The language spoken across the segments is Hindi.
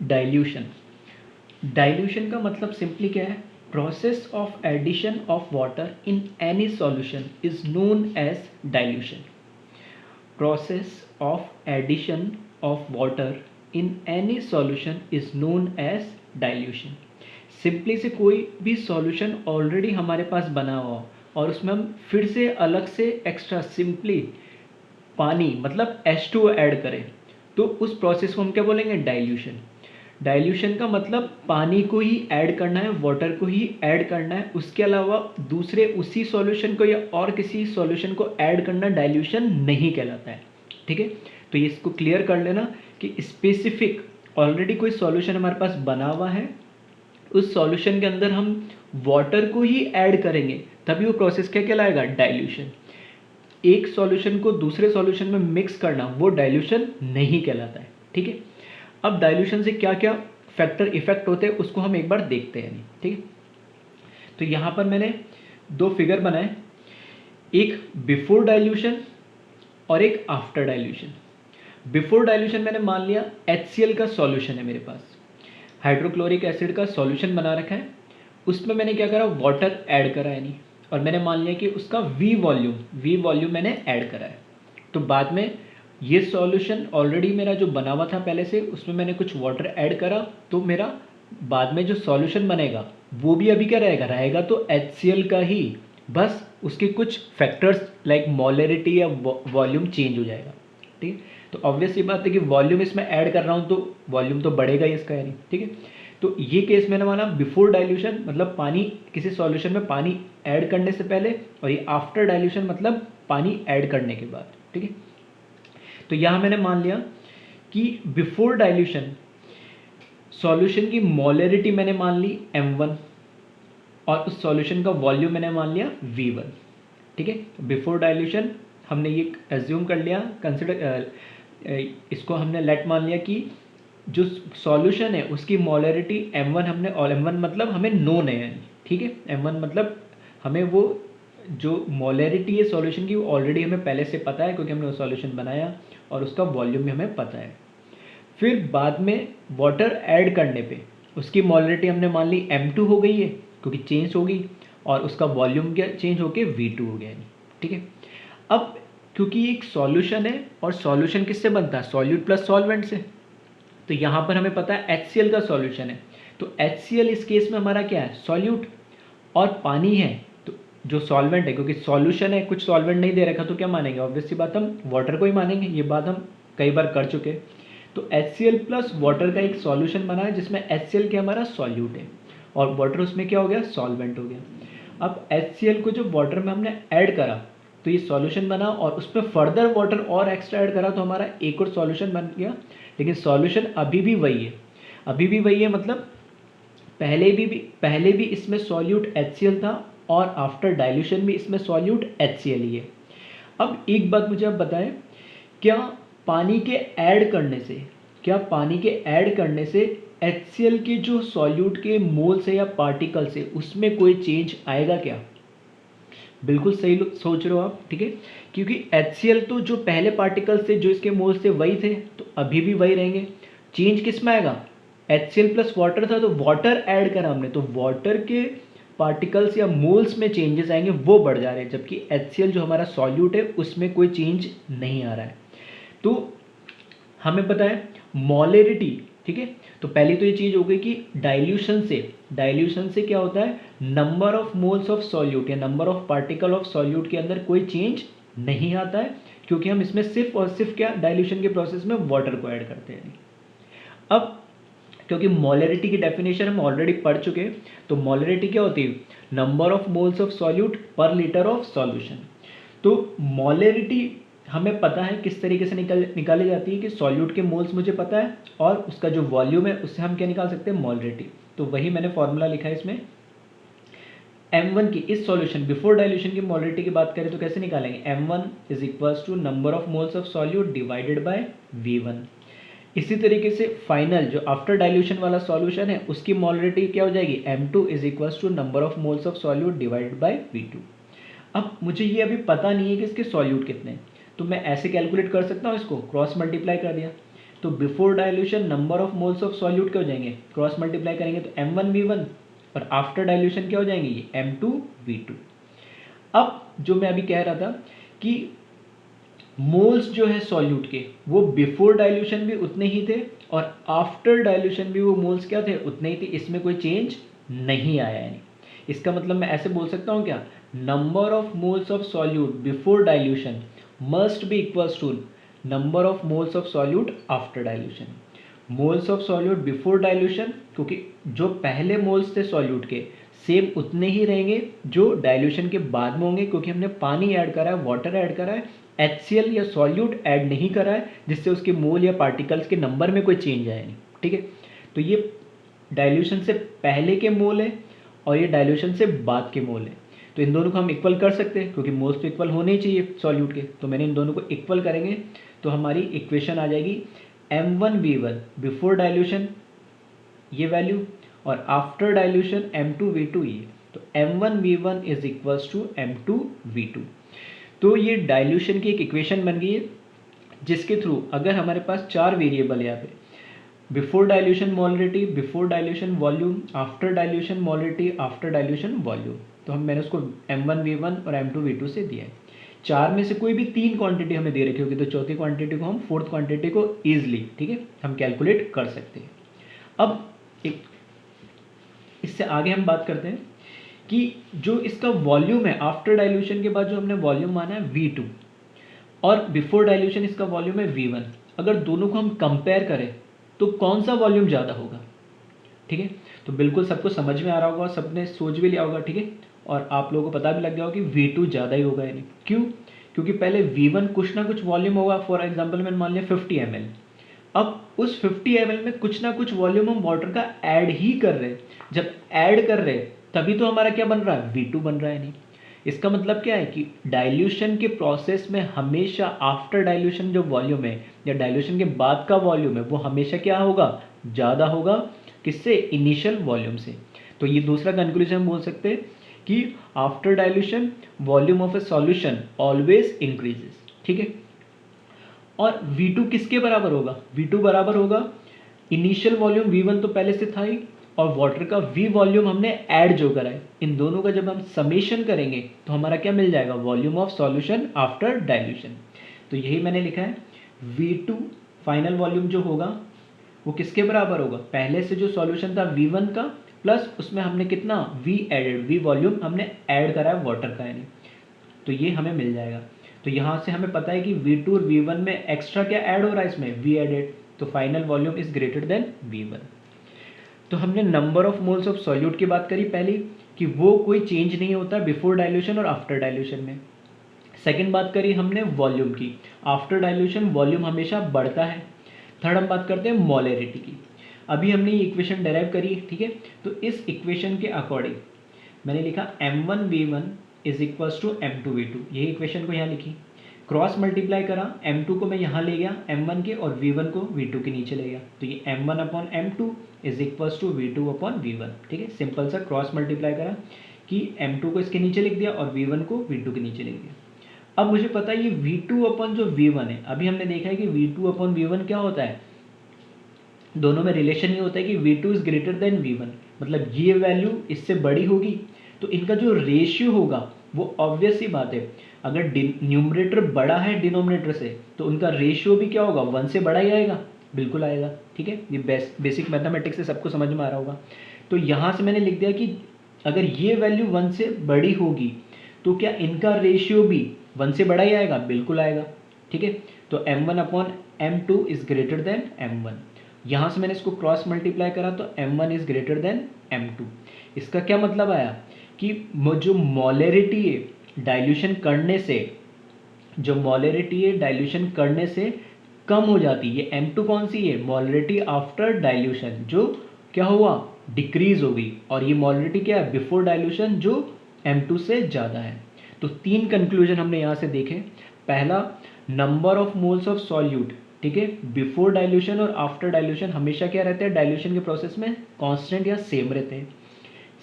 डाइल्यूशन। डाइल्यूशन का मतलब सिंपली क्या है? Process of addition of water in any solution is known as dilution. Process of addition of water in any solution is known as dilution. Simply से कोई भी सॉल्यूशन ऑलरेडी हमारे पास बना हुआ हो और उसमें हम फिर से अलग से एक्स्ट्रा सिंपली पानी मतलब H2O ऐड करें, तो उस प्रोसेस को हम क्या बोलेंगे? डाइल्यूशन। डाइल्यूशन का मतलब पानी को ही ऐड करना है, वाटर को ही ऐड करना है, उसके अलावा दूसरे उसी सॉल्यूशन को या और किसी सॉल्यूशन को ऐड करना डाइल्यूशन नहीं कहलाता है। ठीक है, तो ये इसको क्लियर कर लेना कि स्पेसिफिक ऑलरेडी कोई सॉल्यूशन हमारे पास बना हुआ है, उस सॉल्यूशन के अंदर हम वाटर को ही ऐड करेंगे, तभी वो प्रोसेस क्या कहलाएगा? डाइल्यूशन। एक सॉल्यूशन को दूसरे सॉल्यूशन में मिक्स करना वो डाइल्यूशन नहीं कहलाता है। ठीक है, अब डाइल्यूशन से क्या क्या फैक्टर इफेक्ट होते हैं उसको हम एक बार देखते हैं। ठीक है, तो यहाँ पर मैंने दो फिगर बनाए, एक बिफोर डाइल्यूशन और एक आफ्टर डाइल्यूशन। बिफोर डाइल्यूशन मैंने मान लिया HCl का सॉल्यूशन है मेरे पास, हाइड्रोक्लोरिक एसिड का सॉल्यूशन बना रखा है, उसमें मैंने क्या करा? वाटर ऐड करा है नहीं, और मैंने मान लिया कि उसका वी वॉल्यूम मैंने ऐड करा है। तो बाद में ये सॉल्यूशन ऑलरेडी मेरा जो बना हुआ था पहले से, उसमें मैंने कुछ वाटर ऐड करा, तो मेरा बाद में जो सॉल्यूशन बनेगा वो भी अभी क्या रहेगा तो HCl का ही, बस उसके कुछ फैक्टर्स लाइक मोलरिटी या वॉल्यूम चेंज हो जाएगा। ठीक है, तो ऑब्वियस ये बात है कि वॉल्यूम इसमें ऐड कर रहा हूँ तो वॉल्यूम तो बढ़ेगा ही इसका, यानी। ठीक है, तो ये केस मैंने माना बिफोर डाइल्यूशन मतलब पानी, किसी सॉल्यूशन में पानी ऐड करने से पहले, और ये आफ्टर डाइल्यूशन मतलब पानी ऐड करने के बाद। ठीक है, तो यहाँ मैंने मान लिया कि बिफोर डाइल्यूशन सॉल्यूशन की मोलरिटी मैंने मान ली m1 और उस सॉल्यूशन का वॉल्यूम मैंने मान लिया v1। ठीक है, बिफोर डाइल्यूशन हमने ये एज्यूम कर लिया, कंसिडर इसको हमने लेट मान लिया कि जो सॉल्यूशन है उसकी मोलरिटी m1 हमने, और m1 मतलब हमें नोन है। ठीक है, m1 मतलब हमें वो जो मोलरिटी है सॉल्यूशन की वो ऑलरेडी हमें पहले से पता है, क्योंकि हमने वो सॉल्यूशन बनाया और उसका वॉल्यूम भी हमें पता है। फिर बाद में वाटर ऐड करने पे उसकी मोलरिटी हमने मान ली m2 हो गई है, क्योंकि चेंज हो गई, और उसका वॉल्यूम क्या चेंज होके v2 हो गया है। ठीक है, अब क्योंकि एक सॉल्यूशन है और सॉल्यूशन किससे बनता है? सॉल्यूट प्लस सॉल्वेंट से, तो यहाँ पर हमें पता है HCl का सॉल्यूशन है, तो HCl इस केस में हमारा क्या है? सॉल्यूट, और पानी है तो जो सॉल्वेंट है, क्योंकि सॉल्यूशन है कुछ सॉल्वेंट नहीं दे रखा तो क्या मानेंगे? ऑब्वियस सी बात हम वाटर को ही मानेंगे, ये बात हम कई बार कर चुके। तो HCl प्लस वाटर का एक सॉल्यूशन बना है जिसमें HCl क्या हमारा सॉल्यूट है और वाटर उसमें क्या हो गया? सॉल्वेंट हो गया। अब HCl को जो वाटर में हमने ऐड करा तो ये सॉल्यूशन बना, और उसमें फर्दर वाटर और एक्स्ट्रा ऐड करा तो हमारा एक और सॉल्यूशन बन गया, लेकिन सॉल्यूशन अभी भी वही है, अभी भी वही है, मतलब पहले भी इसमें सॉल्यूट HCl था और आफ्टर डाइल्यूशन भी इसमें सॉल्यूट HCl ही है। अब एक बात मुझे आप बताएं, क्या पानी के ऐड करने से HCl के जो सॉल्यूट के मोल्स है या पार्टिकल्स है उसमें कोई चेंज आएगा क्या? बिल्कुल सही सोच रहे हो आप। ठीक है, क्योंकि HCl तो जो पहले पार्टिकल्स थे जो इसके मोल्स थे वही थे, तो अभी भी वही रहेंगे। चेंज किस में आएगा? HCl प्लस वाटर था तो वाटर ऐड करा हमने, तो वाटर के पार्टिकल्स या मोल्स में चेंजेस आएंगे, वो बढ़ जा रहे हैं, जबकि HCl जो हमारा सॉल्यूट है उसमें कोई चेंज नहीं आ रहा है। तो हमें पता है मोलरिटी। ठीक है, तो पहली तो ये चीज़ हो गई कि डाइल्यूशन से क्या होता है? Number of moles of solute या number of particle of solute के अंदर कोई चेंज नहीं आता है, क्योंकि हम इसमें सिर्फ और सिर्फ क्या डाइल्यूशन के प्रोसेस में वाटर को ऐड करते हैं। अब क्योंकि मोलरिटी की डेफिनेशन हम ऑलरेडी पढ़ चुके हैं, तो मोलरिटी क्या होती है? Number of moles of solute per litre of solution. तो मोलरिटी हमें पता है किस तरीके से निकाली जाती है कि सॉल्यूट के मोल्स मुझे पता है और उसका जो वॉल्यूम है उससे हम क्या निकाल सकते हैं? मोलरिटी। तो वही मैंने फॉर्मूला लिखा है इसमें। m1 की इस सॉल्यूशन बिफोर डाइल्यूशन की मोलरिटी की बात करें तो कैसे निकालेंगे? m1 is equals to number of moles of solute divided by v1। इसी तरीके से फाइनल जो आफ्टर डाइल्यूशन वाला सॉल्यूशन है उसकी मोलरिटी क्या हो जाएगी? m2 is equals to number of moles of solute divided by v2। अब मुझे ये अभी पता नहीं है कि इसके सॉल्यूट कितने हैं, तो मैं ऐसे कैलकुलेट कर सकता हूँ, इसको क्रॉस मल्टीप्लाई कर दिया तो before dilution number of moles of solute क्या हो जाएंगे, क्रॉस मल्टीप्लाई करेंगे तो m1v1, और आफ्टर डाइल्यूशन क्या हो जाएंगे ये m2v2। अब जो मैं अभी कह रहा था कि मोल्स जो है सॉल्यूट के वो बिफोर डाइल्यूशन भी उतने ही थे और आफ्टर डाइल्यूशन भी वो मोल्स क्या थे, उतने ही थे, इसमें कोई चेंज नहीं आया है। इसका मतलब मैं ऐसे बोल सकता हूँ क्या, number of moles of solute before dilution must be equals to number of moles of solute after dilution. Moles of solute before dilution, क्योंकि जो पहले मोल्स थे सॉल्यूट के सेम उतने ही रहेंगे जो डाइल्यूशन के बाद में होंगे, क्योंकि हमने पानी ऐड करा है, वाटर ऐड करा है, HCl या सॉल्यूट ऐड नहीं करा है, जिससे उसके मोल या पार्टिकल्स के नंबर में कोई चेंज आया नहीं। ठीक है, तो ये डाइल्यूशन से पहले के मोल है और ये डाइल्यूशन से बाद के मोल है। तो इन दोनों को हम इक्वल कर सकते हैं, क्योंकि मोल्स तो इक्वल होने ही चाहिए सॉल्यूट के। तो मैंने इन दोनों को इक्वल करेंगे तो हमारी इक्वेशन आ जाएगी m1v1 बिफोर डाइल्यूशन ये वैल्यू, और आफ्टर डाइल्यूशन m2v2 ये। तो m1v1 is equals to m2v2। तो ये डाइल्यूशन की एक इक्वेशन बन गई है, जिसके थ्रू अगर हमारे पास चार वेरिएबल है यहाँ पे, before dilution molarity, before dilution volume, after dilution molarity, after dilution volume, तो मैंने उसको m1v1 और m2v2 से दिया है। चार में से कोई भी तीन क्वांटिटी हमें दे रखी होगी तो चौथी क्वांटिटी को हम फोर्थ क्वांटिटी को ईजिली, ठीक है, हम कैलकुलेट कर सकते हैं। अब एक इससे आगे हम बात करते हैं कि जो इसका वॉल्यूम है आफ्टर डाइल्यूशन के बाद, जो हमने वॉल्यूम माना है V2 और बिफोर डाइल्यूशन इसका वॉल्यूम है V1, अगर दोनों को हम कंपेयर करें तो कौन सा वॉल्यूम ज़्यादा होगा। ठीक है, तो बिल्कुल सबको समझ में आ रहा होगा, सबने सोच भी लिया होगा। ठीक है, और आप लोगों को पता भी लग गया होगा कि V2 ज़्यादा ही होगा, यानी क्यों, क्योंकि पहले V1 कुछ ना कुछ वॉल्यूम होगा। फॉर एग्जाम्पल मैंने मान लिया 50 ml, अब उस 50 ml में कुछ ना कुछ वॉल्यूम हम वाटर का ऐड ही कर रहे हैं। जब ऐड कर रहे हैं तभी तो हमारा क्या बन रहा है, V2 बन रहा है। नहीं, इसका मतलब क्या है कि डाइल्यूशन के प्रोसेस में हमेशा आफ्टर डाइल्यूशन जो वॉल्यूम है या डाइल्यूशन के बाद का वॉल्यूम है वो हमेशा क्या होगा, ज़्यादा होगा, किससे, इनिशियल वॉल्यूम से। तो ये दूसरा कंक्लूजन हम बोल सकते हैं कि after dilution volume of A solution always increases. ठीक है, और V2 किसके बराबर होगा, V2 बराबर होगा इनिशियल वॉल्यूम V1 तो पहले से था ही, और वाटर का V वॉल्यूम हमने ऐड जो करा है, इन दोनों का जब हम समेशन करेंगे तो हमारा क्या मिल जाएगा, volume of solution after dilution. तो यही मैंने लिखा है, V2 फाइनल वॉल्यूम जो होगा वो किसके बराबर होगा, पहले से जो सॉल्यूशन था V1 का प्लस उसमें हमने कितना V एडेड, V वॉल्यूम हमने ऐड करा है वाटर का, यानी तो ये हमें मिल जाएगा। तो यहाँ से हमें पता है कि V2 और V1 में एक्स्ट्रा क्या ऐड हो रहा है, इसमें V एडेड, तो final volume is greater than V1। तो हमने number of moles of solute की बात करी पहली, कि वो कोई चेंज नहीं होता बिफोर डाइल्यूशन और आफ्टर डाइल्यूशन में। सेकंड बात करी हमने वॉल्यूम की, आफ्टर डाइल्यूशन वॉल्यूम हमेशा बढ़ता है। थर्ड हम बात करते हैं मोलरिटी की। अभी हमने ये इक्वेशन डेराइव करी, ठीक है, तो इस इक्वेशन के अकॉर्डिंग मैंने लिखा m1v1 is equals to m2v2, यही इक्वेशन को यहाँ लिखी, क्रॉस मल्टीप्लाई करा, m2 को मैं यहाँ ले गया m1 के और v1 को v2 के नीचे ले गया, तो ये m1 upon m2 is equals to v2 upon v1। ठीक है, सिंपल सा क्रॉस मल्टीप्लाई करा कि m2 को इसके नीचे लिख दिया और v1 को v2 के नीचे लिख दिया। अब मुझे पता है ये v2 अपॉन जो v1 है, अभी हमने देखा है कि v2 अपॉन v1 क्या होता है, दोनों में रिलेशन ये होता है कि v2 is greater than v1, मतलब ये वैल्यू इससे बड़ी होगी, तो इनका जो रेशियो होगा वो ऑब्वियस सी बात है, अगर न्यूमरेटर बड़ा है डिनोमिनेटर से तो उनका रेशियो भी क्या होगा, 1 से बड़ा ही आएगा, बिल्कुल आएगा। ठीक है, ये बेसिक मैथमेटिक्स से सबको समझ में आ रहा होगा। तो यहाँ से मैंने लिख दिया कि अगर ये वैल्यू 1 से बड़ी होगी तो क्या इनका रेशियो भी 1 से बड़ा ही आएगा, बिल्कुल आएगा। ठीक है, तो m1 upon m2 is greater than m1, यहाँ से मैंने इसको क्रॉस मल्टीप्लाई करा तो m1 is greater than m2। इसका क्या मतलब आया कि जो मोलरिटी है डाइल्यूशन करने से, जो मोलरिटी है डाइल्यूशन करने से कम हो जाती है, ये m2 कौन सी है, मोलरिटी आफ्टर डाइल्यूशन, जो क्या हुआ, डिक्रीज हो गई, और ये मोलरिटी क्या है, बिफोर डाइल्यूशन, जो m2 से ज़्यादा है। तो तीन कंक्लूजन हमने यहाँ से देखे। पहला, number of moles of solute, ठीक है, बिफोर डाइल्यूशन और आफ्टर डाइल्यूशन हमेशा क्या रहते हैं, डाइल्यूशन के प्रोसेस में कांस्टेंट या सेम रहते हैं।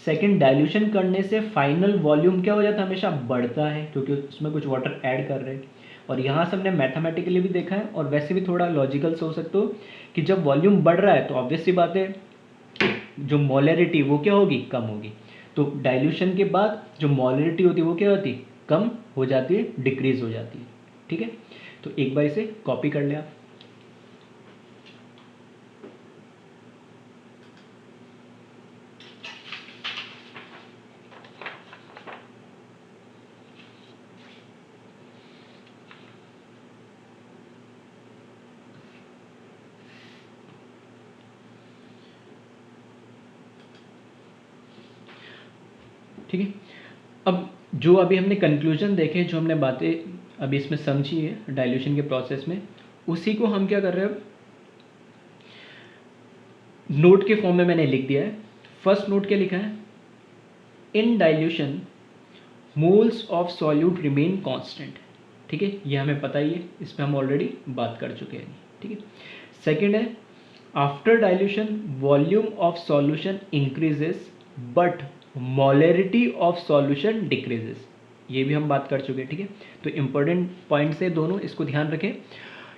सेकंड, डाइल्यूशन करने से फाइनल वॉल्यूम क्या हो जाता है, हमेशा बढ़ता है, क्योंकि उसमें कुछ वाटर ऐड कर रहे हैं। और यहाँ से हमने मैथमेटिकली भी देखा है और वैसे भी थोड़ा लॉजिकल से हो सकते हो कि जब वॉल्यूम बढ़ रहा है तो ऑब्वियस सी बात है जो मोलरिटी वो क्या होगी, कम होगी। तो डाइल्यूशन के बाद जो मोलरिटी होती है वो क्या होती है, कम हो जाती है, डिक्रीज हो जाती है। ठीक है, तो एक बार इसे कॉपी कर ले आप। ठीक है, अब जो अभी हमने कंक्लूजन देखे, जो हमने बातें अभी इसमें समझी है डाइल्यूशन के प्रोसेस में, उसी को हम क्या कर रहे हैं, नोट के फॉर्म में मैंने लिख दिया है। फर्स्ट नोट क्या लिखा है, in dilution moles of solute remain constant. ठीक है, ये हमें पता ही है, इस पर हम ऑलरेडी बात कर चुके हैं। ठीक है, सेकेंड है, after dilution volume of solution increases but molarity of solution decreases, ये भी हम बात कर चुके हैं। ठीक है, तो इंपॉर्टेंट पॉइंट्स है दोनों, इसको ध्यान रखें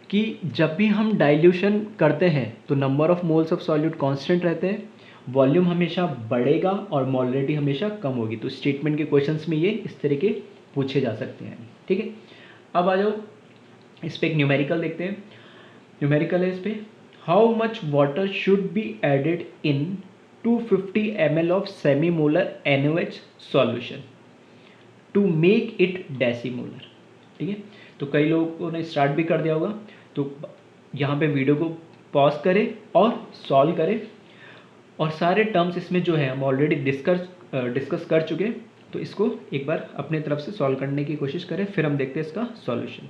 कि जब भी हम डाइल्यूशन करते हैं तो number of moles of solute constant रहते हैं, वॉल्यूम हमेशा बढ़ेगा और मोलरिटी हमेशा कम होगी। तो स्टेटमेंट के क्वेश्चंस में ये इस तरह के पूछे जा सकते हैं। ठीक है, अब आ जाओ इस पर एक न्यूमेरिकल देखते हैं। न्यूमेरिकल है इस पर, how much water should be added in 250 ml of semi molar NaOH solution to make it decimolar. ठीक है, तो कई लोगों ने स्टार्ट भी कर दिया होगा, तो यहाँ पे वीडियो को पॉज करें और सॉल्व करें, और सारे टर्म्स इसमें जो है हम ऑलरेडी डिस्कस कर चुके हैं, तो इसको एक बार अपने तरफ से सॉल्व करने की कोशिश करें, फिर हम देखते हैं इसका सॉल्यूशन।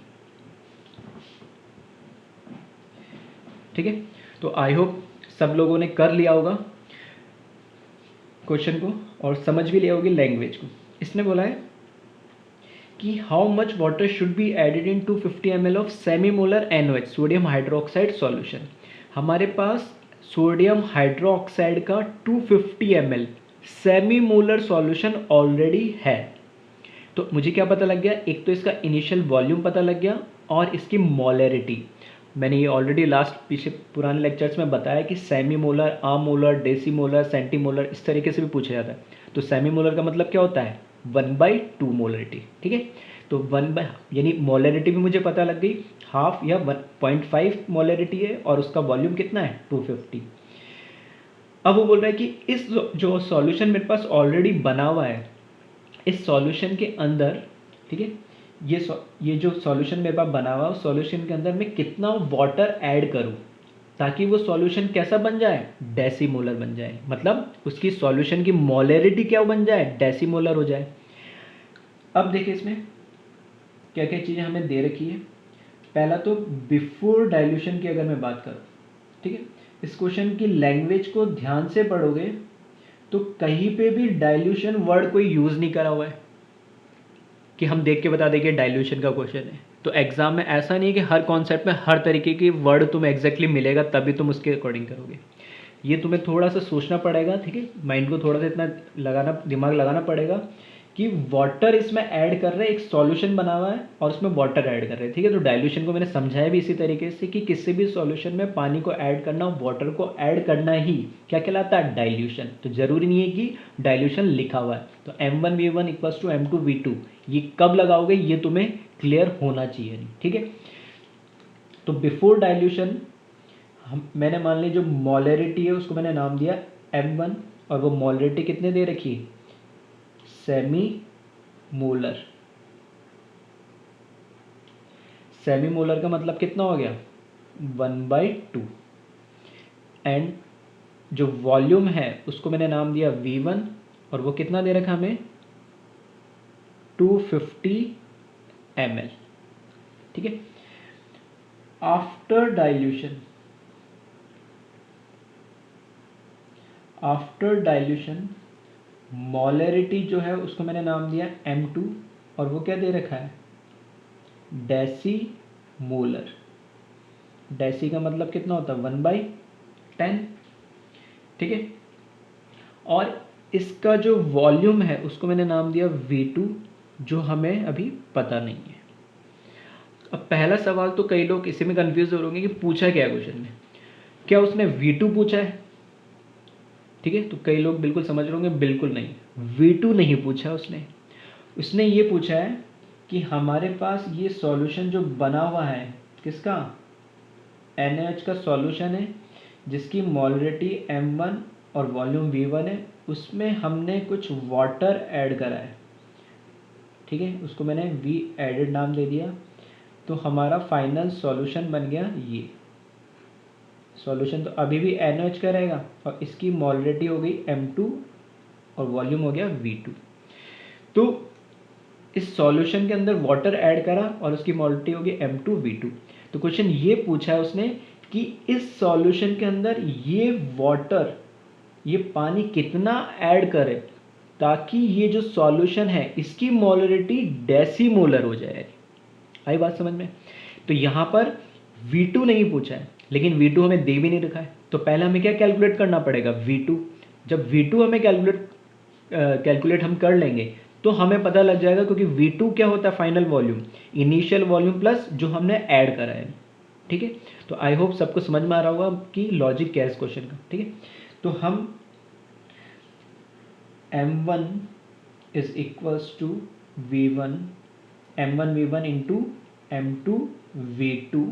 ठीक है, तो आई होप सब लोगों ने कर लिया होगा क्वेश्चन को और समझ भी लिया होगी लैंग्वेज को। इसने बोला है कि how much water should be added in 250 ml of semi molar NaOH sodium hydroxide solution. हमारे पास सोडियम हाइड्रोक्साइड का 250 ml semi molar solution already है। तो मुझे क्या पता लग गया, एक तो इसका इनिशियल वॉल्यूम पता लग गया और इसकी मोलरिटी। मैंने ये ऑलरेडी लास्ट पीछे पुराने लेक्चर्स में बताया कि सेमी मोलर, आमोलर, डेसीमोलर, सेंटीमोलर इस तरीके से भी पूछा जाता है। तो सेमी मोलर का मतलब क्या होता है, 1/2 मोलरिटी। ठीक है, तो 1 यानी मोलरिटी भी मुझे पता लग गई, हाफ या 1.5 मोलरिटी है और उसका वॉल्यूम कितना है 250। अब वो बोल रहा है कि इस जो सॉल्यूशन मेरे पास ऑलरेडी बना हुआ है, इस सॉल्यूशन के अंदर, ठीक है, ये जो सॉल्यूशन मेरे पास बना हुआ है, उस सॉल्यूशन के अंदर मैं कितना वाटर ऐड करूं ताकि वो सॉल्यूशन कैसा बन जाए, डेसीमोलर बन जाए, मतलब उसकी सॉल्यूशन की मोलरिटी क्या बन जाए, डेसीमोलर हो जाए। अब देखिए इसमें क्या क्या चीज़ें हमें दे रखी है। पहला तो बिफोर डाइल्यूशन की अगर मैं बात करूँ, ठीक है, इस क्वेश्चन की लैंग्वेज को ध्यान से पढ़ोगे तो कहीं पे भी डाइल्यूशन वर्ड कोई यूज़ नहीं करा हुआ है कि हम देख के बता देंगे डाइल्यूशन का क्वेश्चन है। तो एग्जाम में ऐसा नहीं है कि हर कॉन्सेप्ट में हर तरीके की वर्ड तुम्हें एग्जैक्टली मिलेगा तभी तुम उसके अकॉर्डिंग करोगे। ये तुम्हें थोड़ा सा सोचना पड़ेगा, ठीक है, माइंड को थोड़ा सा इतना दिमाग लगाना पड़ेगा कि वाटर इसमें ऐड कर रहे हैं, एक सॉल्यूशन बना हुआ है और उसमें वाटर ऐड कर रहे हैं। ठीक है, तो डाइल्यूशन को मैंने समझाया भी इसी तरीके से कि किसी भी सॉल्यूशन में पानी को ऐड करना, वाटर को ऐड करना ही क्या कहलाता है, डाइल्यूशन। तो जरूरी नहीं है कि डाइल्यूशन लिखा हुआ है। तो M1V1 = M2V2 ये कब लगाओगे ये तुम्हें क्लियर होना चाहिए। ठीक है, तो बिफोर डाइल्यूशन मैंने मान ली जो मोलरिटी है उसको मैंने नाम दिया M1 और वो मोलरिटी कितने दे रखी है, सेमी मोलर। सेमी मोलर का मतलब कितना हो गया, 1/2। एंड जो वॉल्यूम है उसको मैंने नाम दिया V1 और वो कितना दे रखा हमें, 250 ml। ठीक है, आफ्टर डाइल्यूशन मोलरिटी जो है उसको मैंने नाम दिया M2 और वो क्या दे रखा है, डेसीमोलर। डेसी का मतलब कितना होता है, 1/10। ठीक है, और इसका जो वॉल्यूम है उसको मैंने नाम दिया V2 जो हमें अभी पता नहीं है। अब पहला सवाल तो कई लोग इसी में कंफ्यूज हो रहे होंगे कि पूछा क्या है क्वेश्चन में, क्या उसने V2 पूछा है? ठीक है, तो कई लोग बिल्कुल समझ रहे होंगे, बिल्कुल नहीं, V2 नहीं पूछा उसने। उसने ये पूछा है कि हमारे पास ये सॉल्यूशन जो बना हुआ है किसका, NaOH का सॉल्यूशन है, जिसकी मोलरिटी M1 और वॉल्यूम V1 है, उसमें हमने कुछ वाटर ऐड करा है। ठीक है, उसको मैंने V एडेड नाम दे दिया। तो हमारा फाइनल सॉल्यूशन बन गया ये। सॉल्यूशन तो अभी भी NaOH का रहेगा और इसकी मोलरिटी हो गई M2 और वॉल्यूम हो गया V2। तो इस सॉल्यूशन के अंदर वाटर ऐड करा और उसकी मोलरिटी होगी M2V2। तो क्वेश्चन ये पूछा है उसने कि इस सॉल्यूशन के अंदर ये वाटर, ये पानी कितना ऐड करे ताकि ये जो सॉल्यूशन है इसकी मोलरिटी डेसीमोलर हो जाए। आई बात समझ में? तो यहाँ पर V2 नहीं पूछा है, लेकिन V2 हमें दे भी नहीं रखा है, तो पहले हमें क्या कैलकुलेट करना पड़ेगा, V2। जब V2 हमें कैलकुलेट हम कर लेंगे तो हमें पता लग जाएगा, क्योंकि V2 क्या होता है, final volume, initial volume plus जो हमने ऐड करा है। ठीक है, तो आई होप सबको समझ में आ रहा होगा कि लॉजिक क्या है इस क्वेश्चन का। ठीक है, तो हम M1 is equals to V1, M1 V1 into M2 V2।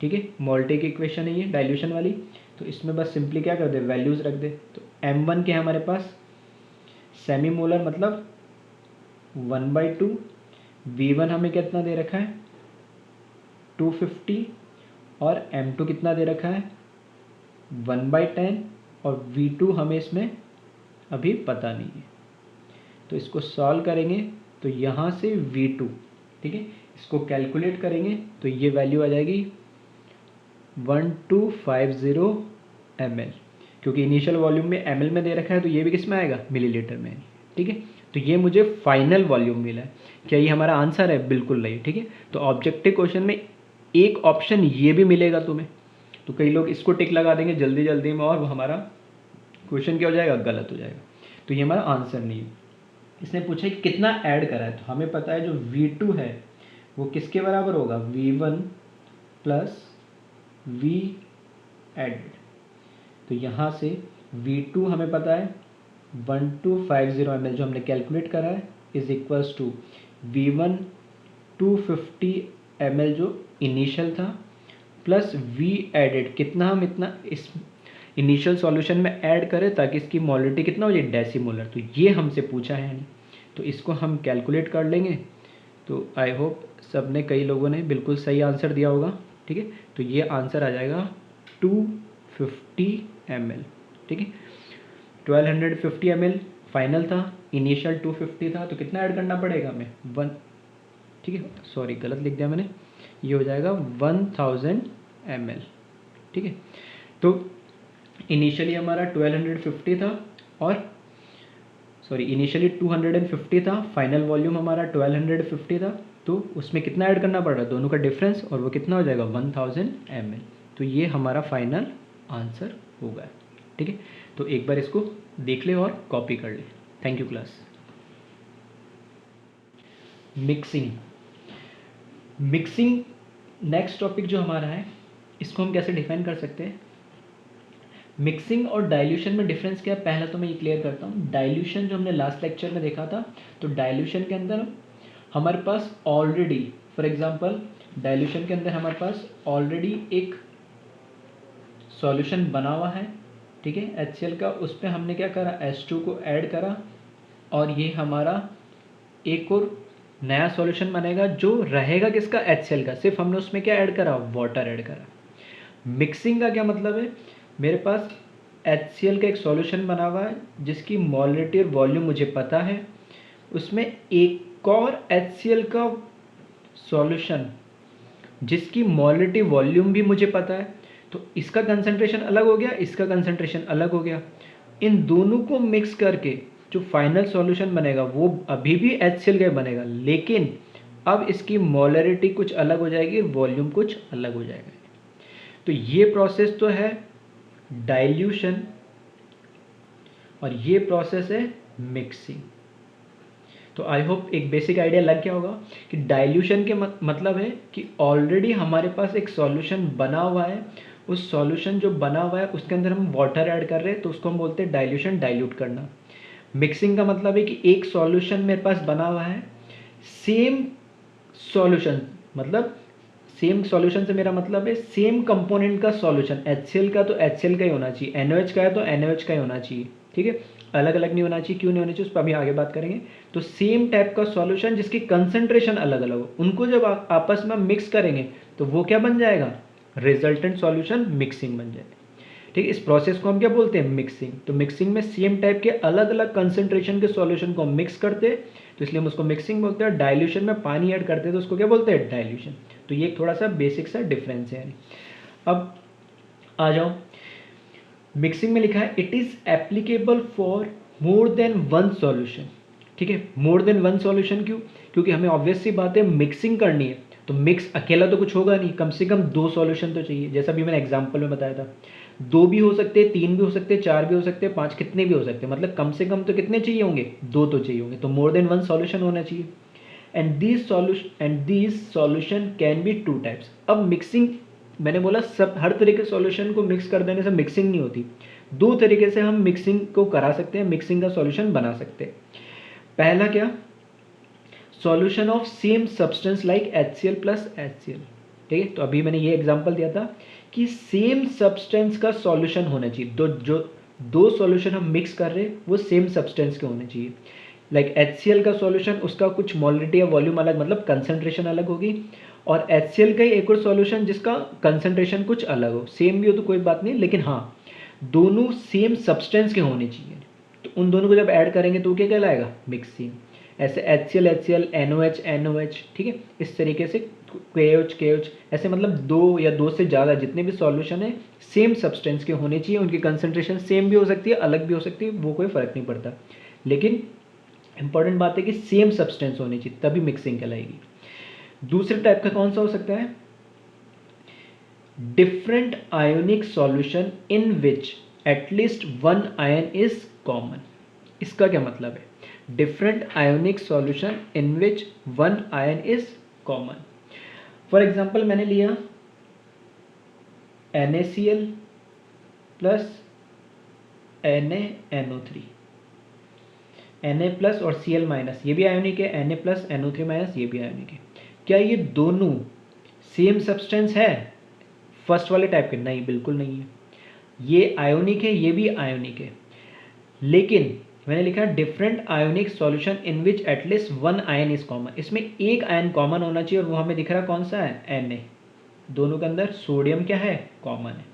ठीक है, मोल्टे की इक्वेशन है ये डाइल्यूशन वाली। तो इसमें बस सिंपली क्या कर दे, वैल्यूज रख दे। तो M1 के हमारे पास सेमी मोलर मतलब 1/2, V1 हमें कितना दे रखा है 250, और M2 कितना दे रखा है 1/10, और V2 हमें इसमें अभी पता नहीं है। तो इसको सॉल्व करेंगे तो यहाँ से V2, ठीक है, इसको कैलकुलेट करेंगे तो ये वैल्यू आ जाएगी 1250 ml, क्योंकि इनिशियल वॉल्यूम में ml में दे रखा है, तो ये भी किस में आएगा, मिलीलीटर में। ठीक है, तो ये मुझे फाइनल वॉल्यूम मिला है। क्या ये हमारा आंसर है? बिल्कुल नहीं। ठीक है, तो ऑब्जेक्टिव क्वेश्चन में एक ऑप्शन ये भी मिलेगा तुम्हें, तो कई लोग इसको टिक लगा देंगे जल्दी जल्दी में और वो हमारा क्वेश्चन क्या हो जाएगा, गलत हो जाएगा। तो ये हमारा आंसर नहीं है। इसने पूछा कि कितना ऐड करा है, तो हमें पता है जो V2 है वो किसके बराबर होगा, V1 प्लस V एडेड। तो यहाँ से V2 हमें पता है 1250 ml जो हमने कैलकुलेट करा है is equals to V1 250 ml जो इनिशियल था प्लस V एडेड, कितना हम इतना इस इनिशियल सॉल्यूशन में ऐड करें ताकि इसकी मोलरिटी कितना हो जाए, डेसीमोलर। तो ये हमसे पूछा है, तो इसको हम कैलकुलेट कर लेंगे। तो आई होप सब ने, कई लोगों ने बिल्कुल सही आंसर दिया होगा। ठीक है, तो ये आंसर आ जाएगा 250 ml। ठीक है, 1250 ml फाइनल था, इनिशियल 250 था, तो कितना ऐड करना पड़ेगा हमें 1। ठीक है, सॉरी गलत लिख दिया मैंने, ये हो जाएगा 1000 ml। ठीक है, तो इनिशियली हमारा 1250 था और सॉरी इनिशियली 250 था, फाइनल वॉल्यूम हमारा 1250 था, तो उसमें कितना ऐड करना पड़ रहा है, दोनों का डिफरेंस, और वो कितना हो जाएगा 1000 ml। तो ये हमारा फाइनल आंसर होगा। ठीक है, तो एक बार इसको देख ले और कॉपी कर ले। Thank you class. Mixing, mixing next topic जो हमारा है, इसको हम कैसे डिफाइन कर सकते हैं। मिक्सिंग और डाइल्यूशन में डिफरेंस क्या है, पहला तो मैं ये क्लियर करता हूँ। डाइल्यूशन जो हमने लास्ट लेक्चर में देखा था, तो डाइल्यूशन के अंदर हमारे पास ऑलरेडी, फॉर एग्जांपल डाइल्यूशन के अंदर हमारे पास ऑलरेडी एक सॉल्यूशन बना हुआ है, ठीक है, HCl का, उस पर हमने क्या करा, H2 को ऐड करा, और ये हमारा एक और नया सॉल्यूशन बनेगा जो रहेगा किसका, HCl का, सिर्फ हमने उसमें क्या ऐड करा, वाटर ऐड करा। मिक्सिंग का क्या मतलब है, मेरे पास HCl का एक सॉल्यूशन बना हुआ है जिसकी मोलरिटी और वॉल्यूम मुझे पता है, उसमें एक और HCl का सॉल्यूशन जिसकी मोलरिटी वॉल्यूम भी मुझे पता है, तो इसका कंसंट्रेशन अलग हो गया, इसका कंसंट्रेशन अलग हो गया। इन दोनों को मिक्स करके जो फाइनल सॉल्यूशन बनेगा वो अभी भी HCl का बनेगा, लेकिन अब इसकी मोलरिटी कुछ अलग हो जाएगी, वॉल्यूम कुछ अलग हो जाएगा। तो ये प्रोसेस तो है डाइल्यूशन और ये प्रोसेस है मिक्सिंग। तो आई होप एक बेसिक आइडिया लग गया होगा कि डाइल्यूशन के मतलब है कि ऑलरेडी हमारे पास एक सॉल्यूशन बना हुआ है, उस सॉल्यूशन जो बना हुआ है उसके अंदर हम वाटर ऐड कर रहे हैं, तो उसको हम बोलते हैं डाइल्यूशन, डाइल्यूट करना। मिक्सिंग का मतलब है कि एक सॉल्यूशन मेरे पास बना हुआ है, सेम सॉल्यूशन, मतलब सेम सॉल्यूशन से मेरा मतलब है सेम कंपोनेंट का सॉल्यूशन। HCl का तो HCl का ही होना चाहिए, NaOH का है तो NaOH का ही होना चाहिए, ठीक है, अलग अलग नहीं होना चाहिए। क्यों नहीं होना चाहिए उस पर अभी आगे बात करेंगे। तो सेम टाइप का सॉल्यूशन जिसकी कंसंट्रेशन अलग अलग हो, उनको जब आपस में मिक्स करेंगे तो वो क्या बन जाएगा, रिजल्टेंट सॉल्यूशन मिक्सिंग बन जाएगा, ठीक है। इस प्रोसेस को हम क्या बोलते हैं, मिक्सिंग। तो मिक्सिंग में सेम टाइप के अलग अलग कंसंट्रेशन के सॉल्यूशन को हम मिक्स करते हैं, तो इसलिए हम उसको मिक्सिंग बोलते हैं। डाइल्यूशन में पानी ऐड करते हैं तो उसको क्या बोलते हैं, डाइल्यूशन। तो ये थोड़ा सा बेसिक सा डिफरेंस है यानी। अब आ जाओ, मिक्सिंग में लिखा है it is applicable for more than one solution, ठीक है। मोर देन वन सॉल्यूशन क्यों, क्योंकि हमें ऑब्वियस सी बात है मिक्सिंग करनी है, तो मिक्स अकेला तो कुछ होगा नहीं, कम से कम 2 सॉल्यूशन तो चाहिए। जैसा भी मैंने एग्जांपल में बताया था, 2 भी हो सकते हैं, 3 भी हो सकते हैं, 4 भी हो सकते हैं, 5, कितने भी हो सकते हैं, मतलब कम से कम तो कितने चाहिए होंगे, 2 तो चाहिए होंगे। तो मोर देन वन सॉल्यूशन होना चाहिए। And these solution can be 2 types. अब मिक्सिंग मैंने बोला सब हर तरह के सॉल्यूशन को मिक्स कर देने से मिक्सिंग नहीं होती, 2 तरीके से हम मिक्सिंग को करा सकते हैं, मिक्सिंग का सॉल्यूशन बना सकते हैं। पहला क्या, solution of same substance like HCl plus HCl, ठीक है। तो अभी मैंने ये एग्जांपल दिया था कि सेम सब्सटेंस का सॉल्यूशन होना चाहिए, जो 2 सॉल्यूशन हम मिक्स कर रहे हैं वो सेम सब्सटेंस के होने चाहिए। लाइक HCl का सॉल्यूशन, उसका कुछ मोलिडिटी या वॉल्यूम अलग, मतलब कंसंट्रेशन अलग होगी, और HCl का ही एक और सॉल्यूशन जिसका कंसंट्रेशन कुछ अलग हो, सेम भी हो तो कोई बात नहीं, लेकिन हाँ दोनों सेम सब्सटेंस के होने चाहिए। तो उन दोनों को जब ऐड करेंगे तो क्या कहलाएगा, मिक्सिंग। ऐसे HCl HCl, NOH NOH, ठीक है, इस तरीके से KOH KOH, ऐसे मतलब 2 या 2 से ज़्यादा जितने भी सॉल्यूशन है सेम सब्सटेंस के होने चाहिए, उनकी कंसंट्रेशन सेम भी हो सकती है, अलग भी हो सकती है, वो कोई फ़र्क नहीं पड़ता, लेकिन इंपॉर्टेंट बात है कि सेम सब्सटेंस होनी चाहिए, तभी मिक्सिंग कहलाएगी। दूसरे टाइप का कौन सा हो सकता है, different ionic solution in which at least one ion is common. इसका क्या मतलब है, different ionic solution in which one ion is common. For example मैंने लिया NaCl plus NaNO3, Na plus और Cl माइनस, ये भी आयोनिक है, Na प्लस NO3 माइनस, ये भी आयोनिक है। क्या ये दोनों सेम सब्सटेंस है फर्स्ट वाले टाइप के, नहीं बिल्कुल नहीं है। ये आयोनिक है, ये भी आयोनिक है, लेकिन मैंने लिखा different ionic solution in which at least one ion is common. इसमें एक आयन कॉमन होना चाहिए और वो हमें दिख रहा कौन सा है, Na। दोनों के अंदर सोडियम क्या है, कॉमन है।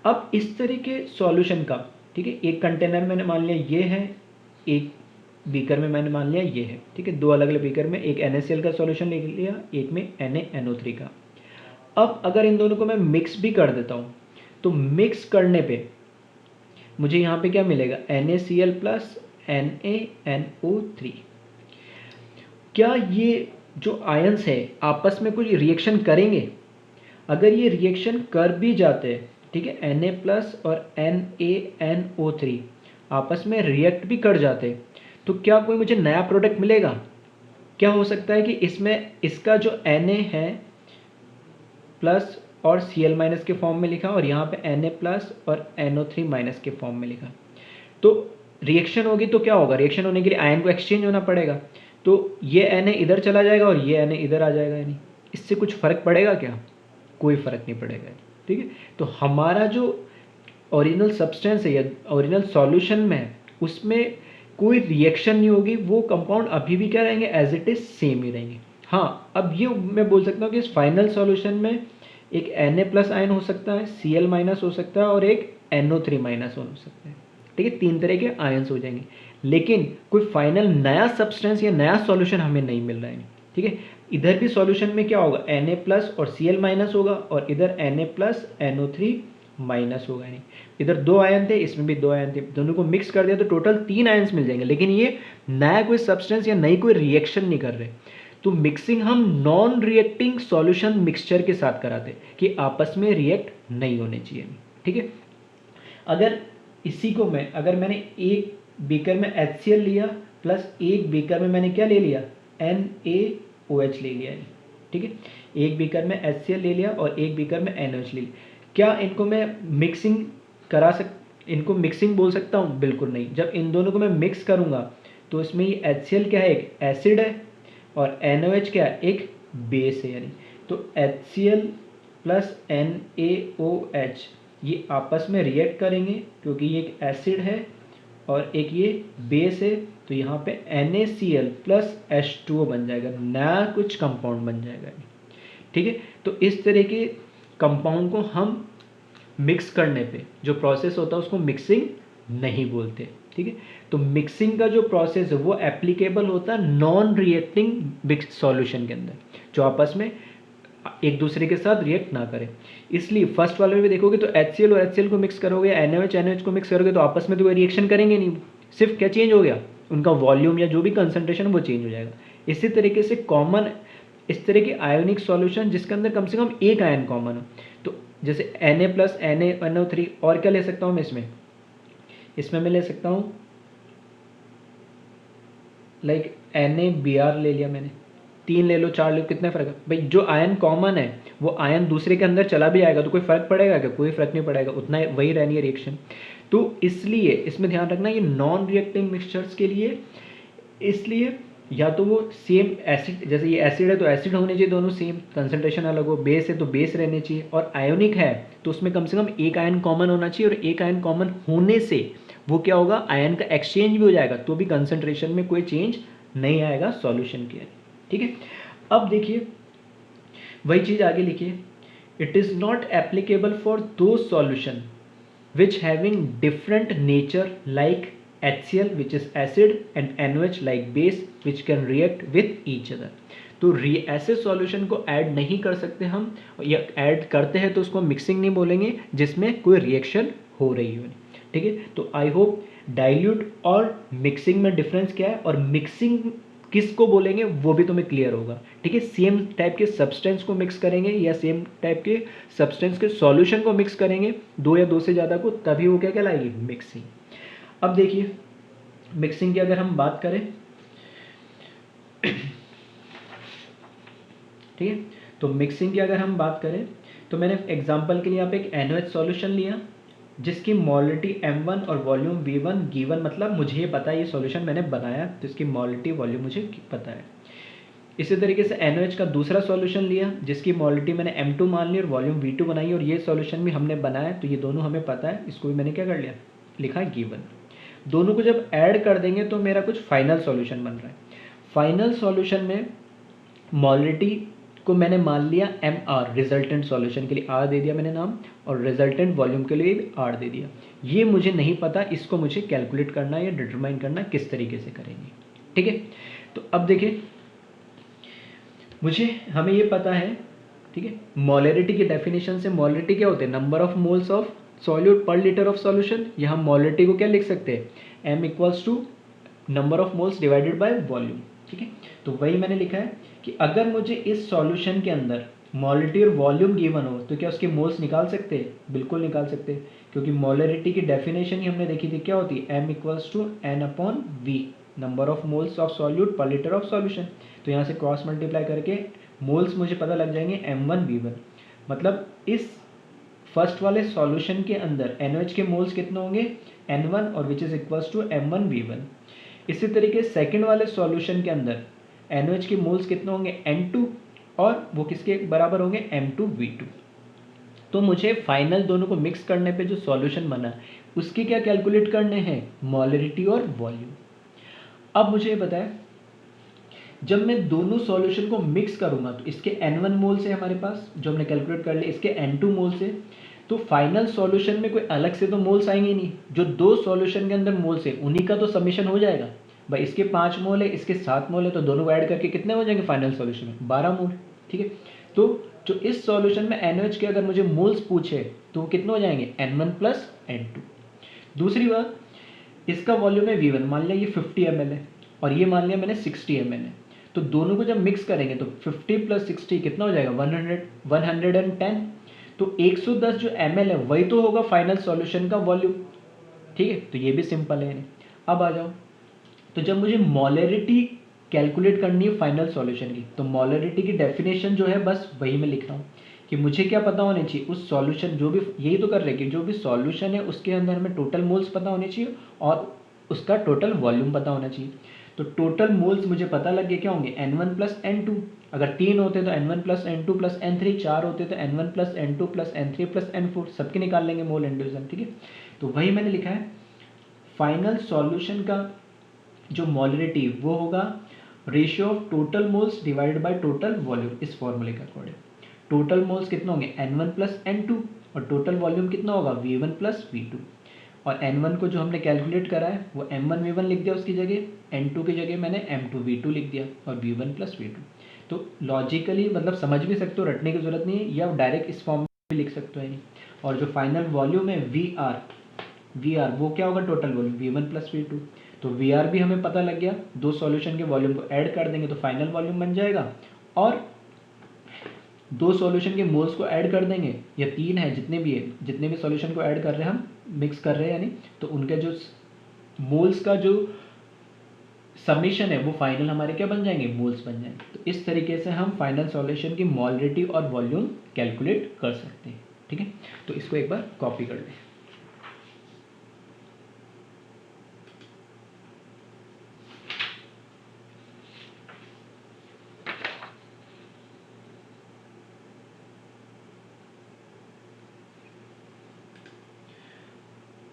अब इस तरह के सॉल्यूशन का, ठीक है, एक कंटेनर मैंने मान लिया ये है, एक बीकर में मैंने मान लिया ये है, ठीक है, 2 अलग अलग बीकर में, एक NaCl का सॉल्यूशन ले लिया, एक में NaNO3 का। अब अगर इन दोनों को मैं मिक्स भी कर देता हूँ तो मिक्स करने पे मुझे यहाँ पे क्या मिलेगा, NaCl प्लस NaNO3। क्या ये जो आयंस है आपस में कुछ रिएक्शन करेंगे, अगर ये रिएक्शन कर भी जाते हैं, ठीक है, Na प्लस और NaNO3 आपस में रिएक्ट भी कर जाते, तो क्या कोई मुझे नया प्रोडक्ट मिलेगा। क्या हो सकता है कि इसमें इसका जो Na है प्लस और Cl माइनस के फॉर्म में लिखा और यहाँ पे Na प्लस और NO3 माइनस के फॉर्म में लिखा, तो रिएक्शन होगी तो क्या होगा, रिएक्शन होने के लिए आयन को एक्सचेंज होना पड़ेगा, तो ये Na इधर चला जाएगा और ये Na इधर आ जाएगा, यानी इससे कुछ फ़र्क पड़ेगा क्या, कोई फ़र्क नहीं पड़ेगा, ठीक है। तो हमारा जो ओरिजिनल सब्सटेंस है या ओरिजिनल सॉल्यूशन में है उसमें कोई रिएक्शन नहीं होगी, वो कंपाउंड अभी भी क्या रहेंगे, एज इट इज़ सेम ही रहेंगे। हाँ, अब ये मैं बोल सकता हूँ कि इस फाइनल सॉल्यूशन में एक Na प्लस आयन हो सकता है, Cl माइनस हो सकता है और एक NO3 माइनस हो सकता है, ठीक है, 3 तरह के आयन्स हो जाएंगे, लेकिन कोई फाइनल नया सब्सटेंस या नया सॉल्यूशन हमें नहीं मिल रहा है, ठीक है। इधर भी सॉल्यूशन में क्या होगा, Na प्लस और Cl माइनस होगा और इधर Na प्लस NO3 माइनस होगा, नहीं इधर 2 आयन थे, इसमें भी 2 आयन थे, दोनों को मिक्स कर दिया तो टोटल 3 आयन्स मिल जाएंगे, लेकिन ये नया कोई सब्सटेंस या नई कोई रिएक्शन नहीं कर रहे। तो मिक्सिंग हम नॉन रिएक्टिंग सॉल्यूशन मिक्सचर के साथ कराते कि आपस में रिएक्ट नहीं होने चाहिए, ठीक है। अगर इसी को मैं, अगर मैंने एक बीकर में HCl लिया प्लस एक बीकर में मैंने क्या ले लिया, NaOH ले लिया, ठीक है। एक बीकर में HCl ले लिया और एक बीकर में NaOH ले लिया। क्या इनको मैं मिक्सिंग इनको मिक्सिंग बोल सकता हूँ? बिल्कुल नहीं। जब इन दोनों को मैं मिक्स करूँगा तो इसमें ये HCl क्या है, एक एसिड है, और NaOH क्या है, एक बेस है। यानी तो HCl प्लस NaOH ये आपस में रिएक्ट करेंगे क्योंकि ये एक एसिड है और एक ये बेस है, तो यहाँ पे NaCl प्लस H2O बन जाएगा, नया कुछ कंपाउंड बन जाएगा, ठीक है। तो इस तरह के कंपाउंड को हम मिक्स करने पे जो प्रोसेस होता है उसको मिक्सिंग नहीं बोलते, ठीक है। तो मिक्सिंग का जो प्रोसेस है वो एप्लीकेबल होता है नॉन रिएक्टिंग मिक्स सॉल्यूशन के अंदर, जो आपस में एक दूसरे के साथ रिएक्ट ना करें। इसलिए फर्स्ट वाले में भी देखोगे तो HCl और HCl को मिक्स करोगे, NaOH को मिक्स करोगे, तो आपस में तो कोई रिएक्शन करेंगे नहीं, सिर्फ क्या चेंज हो गया, उनका वॉल्यूम या जो भी कंसंट्रेशन वो चेंज हो जाएगा। इसी तरीके से कॉमन इस तरह के आयोनिक सॉल्यूशन जिसके अंदर कम से कम एक आयन कॉमन हो, तो जैसे Na प्लस NaNO3, और क्या ले सकता हूँ मैं इसमें मैं ले सकता हूँ लाइक NaBr ले लिया मैंने, 3 ले लो 4 ले लो, कितने फर्क है भाई। जो आयन कॉमन है वो आयन दूसरे के अंदर चला भी आएगा तो कोई फर्क पड़ेगा क्या? कोई फर्क नहीं पड़ेगा, उतना वही रहनी है रिएक्शन। तो इसलिए इसमें ध्यान रखना ये नॉन रिएक्टिंग मिक्सचर्स के लिए, इसलिए या तो वो सेम एसिड, जैसे ये एसिड है तो एसिड होने चाहिए दोनों सेम, कंसंट्रेशन अलग हो, बेस है तो बेस रहने चाहिए, और आयोनिक है तो उसमें कम से कम एक आयन कॉमन होना चाहिए, और एक आयन कॉमन होने से वो क्या होगा, आयन का एक्सचेंज भी हो जाएगा, तो भी कंसंट्रेशन में कोई चेंज नहीं आएगा सॉल्यूशन के, ठीक है। अब देखिए वही चीज आगे लिखिए, it is not applicable for दो solution which having different nature like HCl which is acid and NaOH like base which can react with each other। तो ऐसे सॉल्यूशन को ऐड नहीं कर सकते हम, या ऐड करते हैं तो उसको मिक्सिंग नहीं बोलेंगे जिसमें कोई रिएक्शन हो रही हो, ठीक है। तो आई होप डाइल्यूट और मिक्सिंग में डिफरेंस क्या है और मिक्सिंग किसको बोलेंगे वो भी तुम्हें क्लियर होगा, ठीक है। सेम टाइप के सब्सटेंस को मिक्स करेंगे या सेम टाइप के सब्सटेंस के सॉल्यूशन को मिक्स करेंगे, दो या दो से ज़्यादा को, तभी वो क्या कहलाएगी, मिक्सिंग। अब देखिए मिक्सिंग की अगर हम बात करें, ठीक है, तो मिक्सिंग की अगर हम बात करें तो मैंने एग्जांपल के लिए यहाँ पे एक NaOH सॉल्यूशन लिया जिसकी मोलिटी M1 और वॉल्यूम V1 गिवन, मतलब मुझे ये पता है ये सॉल्यूशन मैंने बनाया तो इसकी मोलिटी वॉल्यूम मुझे पता है। इसी तरीके से NaOH का दूसरा सॉल्यूशन लिया जिसकी मोलिटी मैंने M2 मान ली और वॉल्यूम V2 बनाई, और ये सॉल्यूशन भी हमने बनाया, तो ये दोनों हमें पता है, इसको भी मैंने क्या कर लिया, लिखा है गिवन। दोनों को जब ऐड कर देंगे तो मेरा कुछ फाइनल सॉल्यूशन बन रहा है। फाइनल सॉल्यूशन में मोलिटी को मैंने मान लिया MR, रिजल्टेंट सॉल्यूशन के लिए R दे दिया मैंने नाम, और रिजल्टेंट वॉल्यूम के लिए भी R दे दिया। ये मुझे नहीं पता, इसको मुझे कैलकुलेट करना या डिटरमाइन करना किस तरीके से करेंगे, ठीक है। तो अब देखिए हमें ये पता है, ठीक है, मोलरिटी की डेफिनेशन से मोलरिटी क्या होते हैं, number of moles of solute per litre of solution. यहाँ मोलरिटी को क्या लिख सकते हैं, M equals to number of moles divided by volume, ठीक है। तो वही मैंने लिखा है कि अगर मुझे इस सॉल्यूशन के अंदर मोलिटी और वॉल्यूम गिवन हो तो क्या उसके मोल्स निकाल सकते हैं, बिल्कुल निकाल सकते हैं, क्योंकि मोलरिटी की डेफिनेशन ही हमने देखी थी, क्या होती है, M equals to N/V, number of moles of solute per litre of solution. तो यहाँ से क्रॉस मल्टीप्लाई करके मोल्स मुझे पता लग जाएंगे M1 V1, मतलब इस फर्स्ट वाले सॉल्यूशन के अंदर NaOH के मोल्स कितने होंगे, N1, और विच is equals to M1 V1। इसी तरीके सेकंड वाले सॉल्यूशन के अंदर NaOH के मोल्स कितने होंगे, N2, और वो किसके बराबर होंगे, M2 V2। तो मुझे फाइनल दोनों को मिक्स करने पे जो सॉल्यूशन बना उसके क्या कैलकुलेट करने हैं, मोलरिटी और वॉल्यूम। अब मुझे ये बताया जब मैं दोनों सॉल्यूशन को मिक्स करूंगा तो इसके N1 मोल्स है हमारे पास जो हमने कैलकुलेट कर लिया, इसके N2 मोल्स है, तो फाइनल सॉल्यूशन में कोई अलग से तो मोल्स आएंगे नहीं, जो दो सॉल्यूशन के अंदर मोल्स है उन्हीं का तो समीशन हो जाएगा भाई। इसके 5 मोल है, इसके 7 मोल है, तो दोनों को ऐड करके कितने हो जाएंगे फाइनल सॉल्यूशन में, 12 मोल, ठीक है। तो जो इस सॉल्यूशन में NaOH के अगर मुझे मोल्स पूछे तो वो कितने हो जाएंगे, N1 प्लस N2। दूसरी बात, इसका वॉल्यूम है V1, मान लिया ये 50 ml है और ये मान लिया मैंने 60 ml है, तो दोनों को जब मिक्स करेंगे तो 50 प्लस 60 कितना हो जाएगा, 110। तो 110 जो ml है वही तो होगा फाइनल सॉल्यूशन का वॉल्यूम, ठीक है। तो ये भी सिंपल है। अब आ जाओ तो जब मुझे मोलरिटी कैलकुलेट करनी है फाइनल सॉल्यूशन की, तो मोलरिटी की डेफिनेशन जो है बस वही मैं लिख रहा हूँ कि मुझे क्या पता होने चाहिए, उस सॉल्यूशन जो भी, यही तो कर रहे हैं कि जो भी सॉल्यूशन है उसके अंदर हमें टोटल मोल्स पता होने चाहिए और उसका टोटल वॉल्यूम पता होना चाहिए। तो टोटल मोल्स मुझे पता लग गया क्या होंगे, N1 प्लस N2। अगर 3 होते तो N1 plus N2 plus N3, 4 होते तो N1 plus N2 plus N3 plus N4, सबके निकाल लेंगे मोल एंड डिवीजन। ठीक है, तो वही मैंने लिखा है। फाइनल सॉल्यूशन का जो मोलरिटी वो होगा ratio of total moles divided by total volume, इस फॉर्मूले के अकॉर्डिंग। टोटल मोल्स कितना होंगे, N1 प्लस N2, और टोटल वॉल्यूम कितना होगा, V1 प्लस V2। और N1 को जो हमने कैलकुलेट करा है वो M1 V1 लिख दिया उसकी जगह, N2 की जगह मैंने M2 V2 लिख दिया, और V1 प्लस V2। तो लॉजिकली मतलब समझ भी सकते हो, रटने की जरूरत नहीं है, या डायरेक्ट इस फॉर्म में भी लिख सकते हो नहीं। और जो फाइनल वॉल्यूम है VR वो क्या होगा, total volume V1 plus V2। तो VR भी हमें पता लग गया, दो सॉल्यूशन के वॉल्यूम को ऐड कर देंगे तो फाइनल वॉल्यूम बन जाएगा, और दो सॉल्यूशन के मोल्स को ऐड कर देंगे, या 3 है जितने भी है, जितने भी सॉल्यूशन को ऐड कर रहे हैं हम, मिक्स कर रहे हैं यानी, तो उनके जो मोल्स का जो समीशन है वो फाइनल हमारे क्या बन जाएंगे, मोल्स बन जाएंगे। तो इस तरीके से हम फाइनल सॉल्यूशन की मोलरिटी और वॉल्यूम कैलकुलेट कर सकते हैं। ठीक है, तो इसको एक बार कॉपी कर लें।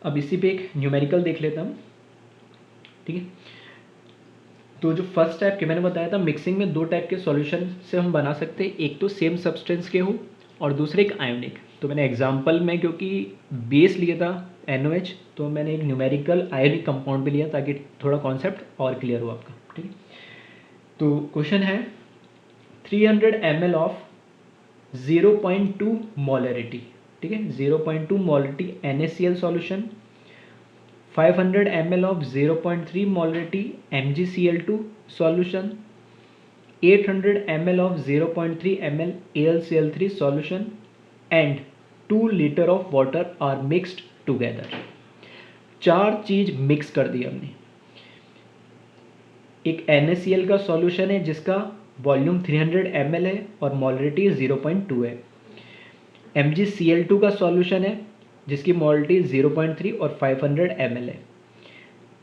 अब इसी पे एक न्यूमेरिकल देख लेते हैं हम। ठीक है, तो जो फर्स्ट टाइप के मैंने बताया था, मिक्सिंग में दो टाइप के सॉल्यूशन से हम बना सकते हैं, एक तो सेम सब्सटेंस के हो और दूसरे एक आयोनिक। तो मैंने एग्जांपल में क्योंकि बेस लिया था NOH, तो मैंने एक न्यूमेरिकल आयोनिक कंपाउंड भी लिया ताकि थोड़ा कॉन्सेप्ट और क्लियर हो आपका। ठीक है, तो क्वेश्चन है 300 ml ऑफ 0.2 मोलरिटी। ठीक है, 0.2 molarity NaCl solution, 500 ml of 0.3 molarity MgCl2 solution, 800 ml of 0.3 ml AlCl3 solution, and 2 liter of water are mixed together। चार चीज मिक्स कर दी हमने। एक NaCl का सॉल्यूशन है जिसका वॉल्यूम 300 ml है और मोलरिटी 0.2 है। MgCl2 का सॉल्यूशन है जिसकी मोलरिटी 0.3 और 500 ml है।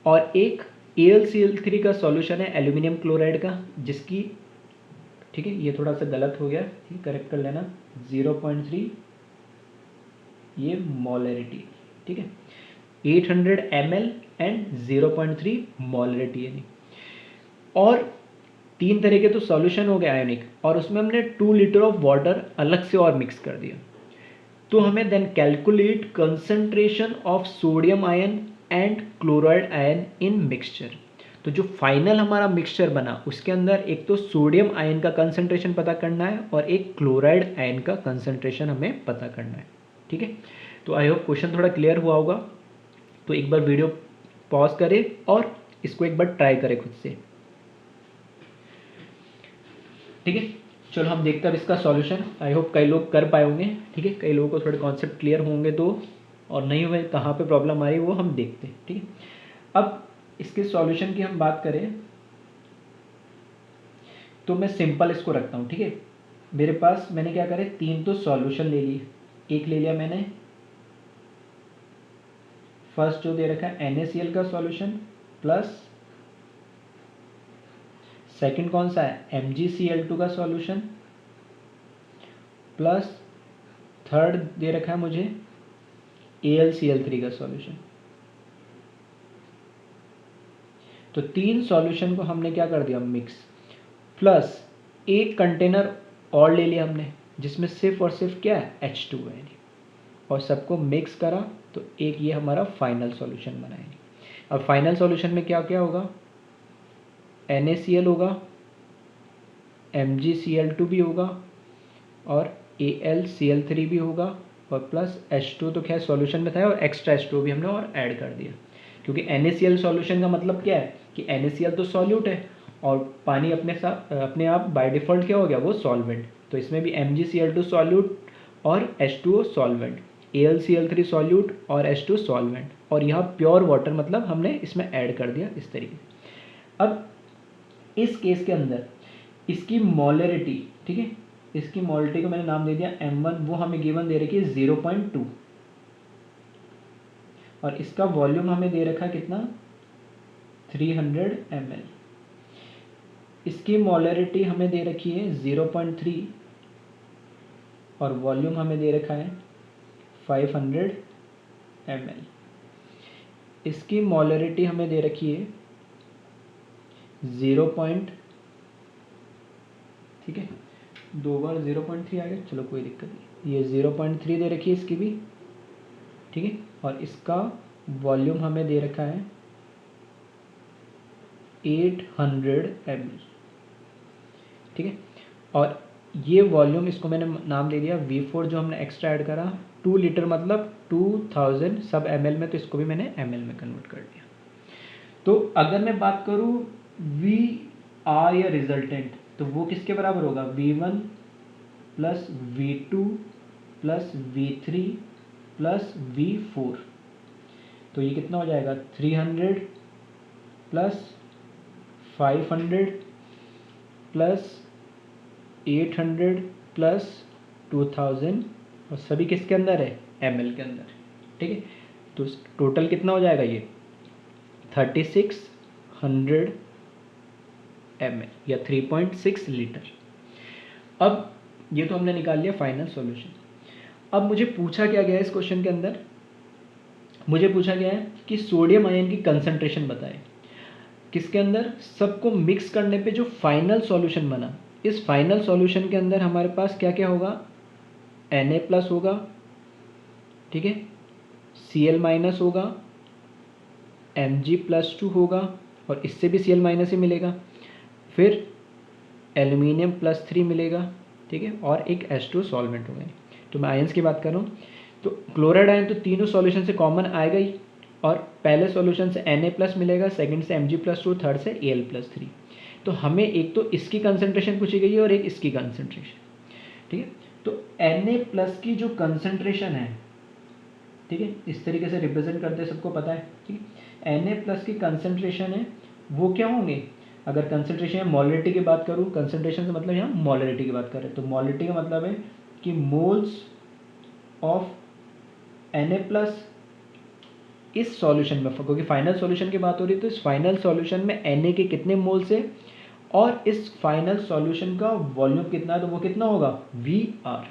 और एक AlCl3 का सॉल्यूशन है एल्यूमिनियम क्लोराइड का, जिसकी, ठीक है ये थोड़ा सा गलत हो गया, ठीक करेक्ट कर लेना, 0.3 ये मोलरिटी। ठीक है, 800 ml एंड 0.3 मोलरिटी यानी। और तीन तरह के तो सॉल्यूशन हो गए आयोनिक, और उसमें हमने 2 लीटर ऑफ वाटर अलग से और मिक्स कर दिया। तो हमें then calculate concentration of sodium ion and chloride ion in mixture. तो जो फाइनल हमारा मिक्सचर बना उसके अंदर एक तो सोडियम आयन का कंसंट्रेशन पता करना है और एक क्लोराइड आयन का कंसंट्रेशन हमें पता करना है। ठीक है, तो आई होप क्वेश्चन थोड़ा क्लियर हुआ होगा। तो एक बार वीडियो पॉज करें और इसको एक बार ट्राई करें खुद से। ठीक है, चलो हम देखते हैं अब इसका सॉल्यूशन। आई होप कई लोग कर पाए होंगे। ठीक है, कई लोगों को थोड़े कॉन्सेप्ट क्लियर होंगे तो, और नहीं हुए कहाँ पे प्रॉब्लम आ रही वो हम देखते हैं। ठीक है, अब इसके सॉल्यूशन की हम बात करें तो मैं सिंपल इसको रखता हूँ। ठीक है, मेरे पास मैंने क्या करे, 3 तो सॉल्यूशन ले लिए। एक ले लिया मैंने फर्स्ट जो दे रखा है NaCl का सॉल्यूशन, प्लस सेकंड कौन सा है MgCl2 का सॉल्यूशन, प्लस थर्ड दे रखा है मुझे AlCl3 का सॉल्यूशन। तो 3 सॉल्यूशन को हमने क्या कर दिया, मिक्स, प्लस एक कंटेनर और ले लिया हमने जिसमें सिर्फ और सिर्फ क्या है H2 है, और सबको मिक्स करा तो एक ये हमारा फाइनल सॉल्यूशन बना है। अब फाइनल सॉल्यूशन में क्या क्या होगा, NaCl होगा, MgCl2 भी होगा, और AlCl3 भी होगा, और प्लस H2 तो खैर सॉल्यूशन में था और एक्स्ट्रा H2 भी हमने और ऐड कर दिया। क्योंकि NaCl सॉल्यूशन का मतलब क्या है कि NaCl तो सॉल्यूट है और पानी अपने साथ अपने आप बाय डिफ़ॉल्ट क्या हो गया, वो सॉल्वेंट। तो इसमें भी MgCl2 सॉल्यूट और H2O सॉल्वेंट, AlCl3 सॉल्यूट और H2 सॉल्वेंट, और यहाँ प्योर वाटर मतलब हमने इसमें ऐड कर दिया इस तरीके से। अब इस केस के अंदर इसकी मोलरिटी, ठीक है, इसकी मोलरिटी को मैंने नाम दे दिया m1, वो हमें गिवन दे रखी है 0.2, और इसका वॉल्यूम हमें दे रखा है कितना 300 ml। इसकी मोलरिटी हमें दे रखी है 0.3 और वॉल्यूम हमें दे रखा है 500 ml। इसकी मोलरिटी हमें दे रखी है 0. ठीक है, 2 बार 0.3 आ गया, चलो कोई दिक्कत नहीं, ये 0.3 दे रखी है इसकी भी, ठीक है, और इसका वॉल्यूम हमें दे रखा है 800 ml, ठीक है। और ये वॉल्यूम, इसको मैंने नाम दे दिया V4, जो हमने एक्स्ट्रा ऐड करा 2 लीटर मतलब 2000 सब ml में, तो इसको भी मैंने ml में कन्वर्ट कर दिया। तो अगर मैं बात करूँ VR या रिजल्टेंट, तो वो किसके बराबर होगा V1 plus V2 plus V3 plus V4। तो ये कितना हो जाएगा 300 प्लस 500 प्लस 800 प्लस 2000, और सभी किसके अंदर है ml के अंदर, ठीक है। तो टोटल कितना हो जाएगा ये 3600 ml या 3.6 लीटर। अब ये तो हमने निकाल लिया फाइनल सॉल्यूशन। अब मुझे पूछा क्या गया है इस क्वेश्चन के अंदर, मुझे पूछा गया है कि सोडियम आयन की कंसंट्रेशन बताएं। किसके अंदर, सबको मिक्स करने पे जो फाइनल सॉल्यूशन बना, इस फाइनल सॉल्यूशन के अंदर हमारे पास क्या क्या होगा, Na+ होगा, ठीक है, Cl- होगा, Mg+2 होगा, और इससे भी Cl- ही मिलेगा, फिर एल्यूमिनियम +3 मिलेगा, ठीक है, और एक H2 सॉल्वेंट होगा। तो मैं आयंस की बात कर रहा हूँ, तो क्लोराइड आयन तो तीनों सॉल्यूशन से कॉमन आएगा ही, और पहले सॉल्यूशन से Na+ मिलेगा, सेकंड से Mg+2, थर्ड से Al+3। तो हमें एक तो इसकी कंसंट्रेशन पूछी गई है और एक इसकी कंसंट्रेशन, ठीक है। तो Na+ की जो कंसंट्रेशन है, ठीक है, इस तरीके से रिप्रेजेंट करते हैं, सबको पता है, ठीक है। Na+ की कंसंट्रेशन है वो क्या होंगे, अगर कंसंट्रेशन या मोलरिटी की बात करूँ, कंसंट्रेशन से मतलब यहाँ मोलरिटी की बात कर रहे हैं, तो मोलरिटी का मतलब है कि मोल्स ऑफ Na+ इस सॉल्यूशन में, क्योंकि फाइनल सॉल्यूशन की बात हो रही है, तो इस फाइनल सॉल्यूशन में Na के कितने मोल्स है और इस फाइनल सॉल्यूशन का वॉल्यूम कितना है, तो वो कितना होगा VR।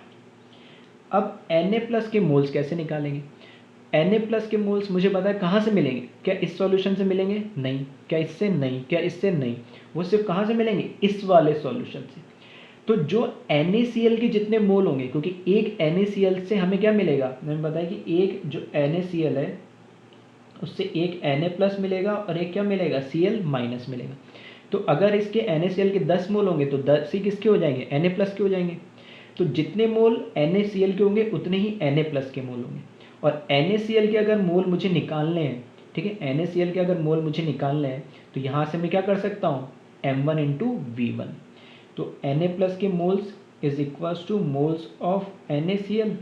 अब Na+ के मोल्स कैसे निकालेंगे, Na+ के मोल्स मुझे पता है कहाँ से मिलेंगे, क्या इस सॉल्यूशन से मिलेंगे, नहीं, क्या इससे, नहीं, क्या इससे, नहीं, वो सिर्फ कहाँ से मिलेंगे, इस वाले सॉल्यूशन से। तो जो NaCl के जितने मोल होंगे, क्योंकि एक NaCl से हमें क्या मिलेगा, मैंने बताया कि एक जो NaCl है उससे एक Na+ मिलेगा और एक क्या मिलेगा Cl- मिलेगा। तो अगर इसके NaCl के 10 मोल होंगे तो 10 ही किसके हो जाएंगे, Na+ के हो जाएंगे। तो जितने मोल NaCl के होंगे उतने ही Na+ के मोल होंगे। और NaCl के अगर मोल मुझे निकालने हैं, ठीक है, NaCl के अगर मोल मुझे निकालने हैं, तो यहाँ से मैं क्या कर सकता हूँ m1 × V1। तो Na+ के moles is equals to moles of NaCl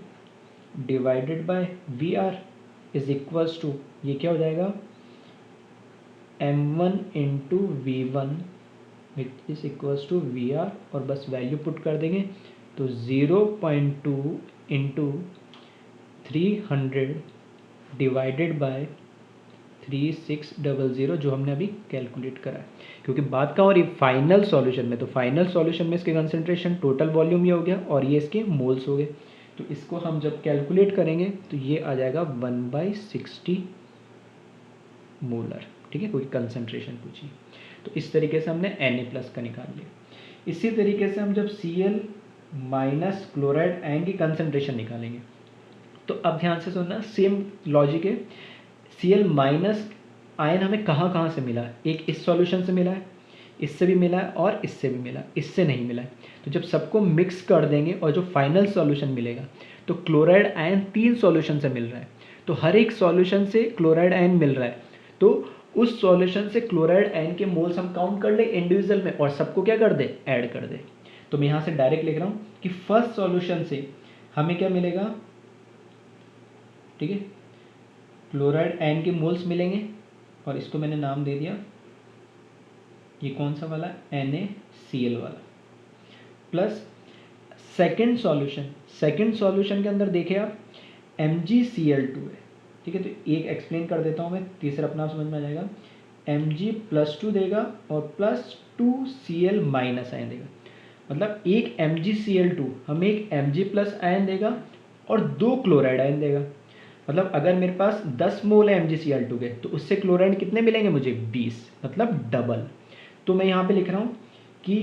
divided by VR is equals to, ये क्या हो जाएगा m1 × V1 which is equals to VR, और बस वैल्यू पुट कर देंगे, तो 0.2 × 300 डिवाइडेड बाय 3600 जो हमने अभी कैलकुलेट करा है। क्योंकि बात कहाँ हो रही है फाइनल सॉल्यूशन में, तो फाइनल सॉल्यूशन में इसके कंसंट्रेशन, टोटल वॉल्यूम ये हो गया और ये इसके मोल्स हो गए। तो इसको हम जब कैलकुलेट करेंगे तो ये आ जाएगा 1/60 मोलर, ठीक है, क्योंकि कंसंट्रेशन पूछी। तो इस तरीके से हमने Na+ का निकाल लिया। इसी तरीके से हम जब Cl- क्लोराइड आयन की कंसंट्रेशन निकालेंगे, तो अब ध्यान से सुनना, सेम लॉजिक है। Cl- आयन हमें कहाँ कहाँ से मिला है, एक इस सॉल्यूशन से मिला है, इससे भी मिला है और इससे भी मिला है, इससे नहीं मिला है। तो जब सबको मिक्स कर देंगे और जो फाइनल सॉल्यूशन मिलेगा, तो क्लोराइड आयन 3 सॉल्यूशन से मिल रहा है, तो हर एक सॉल्यूशन से क्लोराइड आयन मिल रहा है, तो उस सॉल्यूशन से क्लोराइड आयन के मोल्स हम काउंट कर ले इंडिविजुअल में और सबको क्या कर दे, ऐड कर दे। तो मैं यहाँ से डायरेक्ट लिख रहा हूँ कि फर्स्ट सॉल्यूशन से हमें क्या मिलेगा, ठीक है, क्लोराइड आयन के मोल्स मिलेंगे, और इसको मैंने नाम दे दिया ये कौन सा वाला, NaCl वाला, प्लस सेकेंड सॉल्यूशन के अंदर देखे आप MgCl2 है, ठीक है। तो एक एक्सप्लेन कर देता हूँ मैं, तीसरा अपना समझ में आ जाएगा। Mg+2 देगा और +2Cl माइनस आयन देगा, मतलब एक MgCl2 हमें एक Mg+ आयन देगा और 2 क्लोराइड आयन देगा। मतलब अगर मेरे पास 10 मोल है MgCl2 के, तो उससे क्लोराइड कितने मिलेंगे मुझे, 20, मतलब डबल। तो मैं यहाँ पे लिख रहा हूँ कि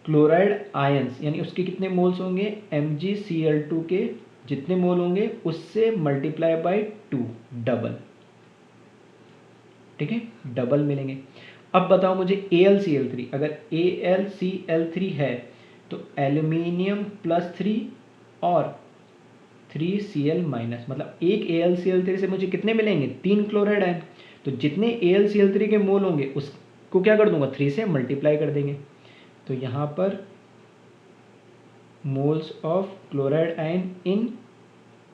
क्लोराइड आयंस यानी उसके कितने मोल्स होंगे, MgCl2 के जितने मोल होंगे उससे मल्टीप्लाई बाय 2, डबल, ठीक है, डबल मिलेंगे। अब बताओ मुझे AlCl3, अगर AlCl3 है तो एल्यूमिनियम +3 और 3Cl माइनस, मतलब एक AlCl3 से मुझे कितने मिलेंगे, 3 क्लोराइड आयन। तो जितने AlCl3 के मोल होंगे उसको क्या कर दूंगा, 3 से मल्टीप्लाई कर देंगे। तो यहाँ पर moles of chloride ion in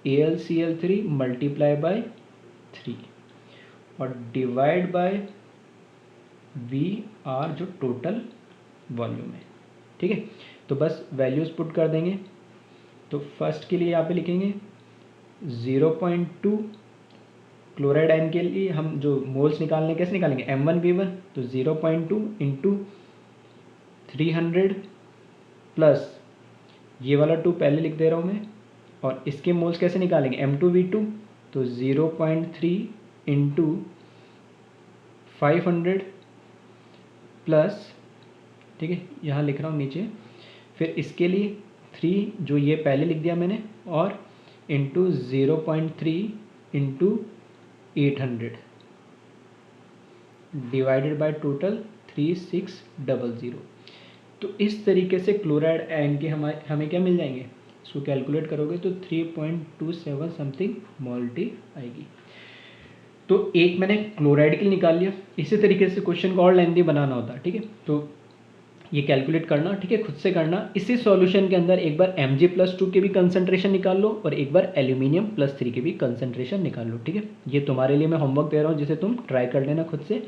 AlCl3 multiply by 3 और डिवाइड बाय Vr जो टोटल वॉल्यूम है, ठीक है। तो बस वैल्यूज पुट कर देंगे। तो फर्स्ट के लिए यहाँ पे लिखेंगे 0.2, क्लोराइड आयन के लिए हम जो मोल्स निकालने कैसे निकालेंगे, M1V1, तो 0.2 इंटू 300 प्लस ये वाला 2 पहले लिख दे रहा हूँ मैं, और इसके मोल्स कैसे निकालेंगे, M2V2, तो 0.3 इंटू 500 प्लस, ठीक है, यहाँ लिख रहा हूँ नीचे। फिर इसके लिए 3 जो ये पहले लिख दिया मैंने, और into 0.3 into 800 divided by total 3600। तो इस तरीके से क्लोराइड आयन के हमें क्या मिल जाएंगे, इसको कैलकुलेट करोगे तो 3.27 समथिंग मोल्टी आएगी। तो एक मैंने क्लोराइड के लिए निकाल लिया। इसी तरीके से क्वेश्चन को और लेंथी बनाना होता है, ठीक है। तो ये कैलकुलेट करना, ठीक है, खुद से करना। इसी सॉल्यूशन के अंदर एक बार Mg+2 के भी कंसंट्रेशन निकाल लो और एक बार एल्यूमिनियम +3 के भी कंसंट्रेशन निकाल लो, ठीक है। ये तुम्हारे लिए मैं होमवर्क दे रहा हूँ, जिसे तुम ट्राई कर लेना खुद से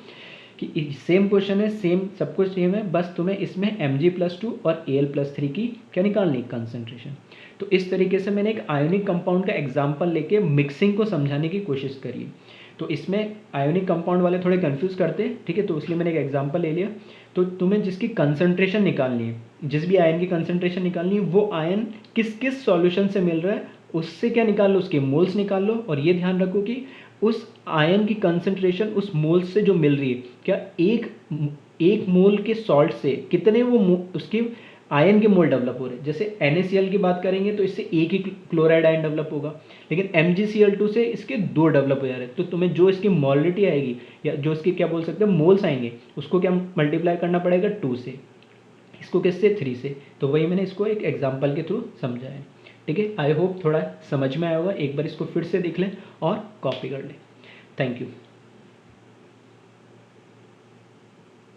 कि सेम क्वेश्चन है, सेम सब कुछ सेम है, बस तुम्हें इसमें Mg+2 और Al+3 की क्या निकालनी, कंसंट्रेशन। तो इस तरीके से मैंने एक आयोनिक कंपाउंड का एग्जाम्पल लेके मिक्सिंग को समझाने की कोशिश करी है। तो इसमें आयोनिक कंपाउंड वाले थोड़े कंफ्यूज करते हैं, ठीक है, तो इसलिए मैंने एक एग्जांपल ले लिया। तो तुम्हें जिसकी कंसंट्रेशन निकालनी है, जिस भी आयन की कंसंट्रेशन निकालनी है, वो आयन किस किस सॉल्यूशन से मिल रहा है उससे क्या निकाल लो, उसके मोल्स निकाल लो। और ये ध्यान रखो कि उस आयन की कंसंट्रेशन उस मोल्स से जो मिल रही है, क्या एक मोल के सॉल्ट से कितने वो उसके आयन के मोल डेवलप हो रहे हैं। जैसे NaCl की बात करेंगे तो इससे एक ही क्लोराइड आयन डेवलप होगा, लेकिन MgCl2 से इसके 2 डेवलप हो जा रहे हैं। तो तुम्हें जो इसकी मोलिटी आएगी या जो इसके क्या बोल सकते हैं मोल्स आएंगे, उसको क्या मल्टीप्लाई करना पड़ेगा 2 से, इसको किससे, 3 से। तो वही मैंने इसको एक एग्जाम्पल के थ्रू समझा है, ठीक है। आई होप थोड़ा समझ में आया होगा। एक बार इसको फिर से देख लें और कॉपी कर लें। Thank you.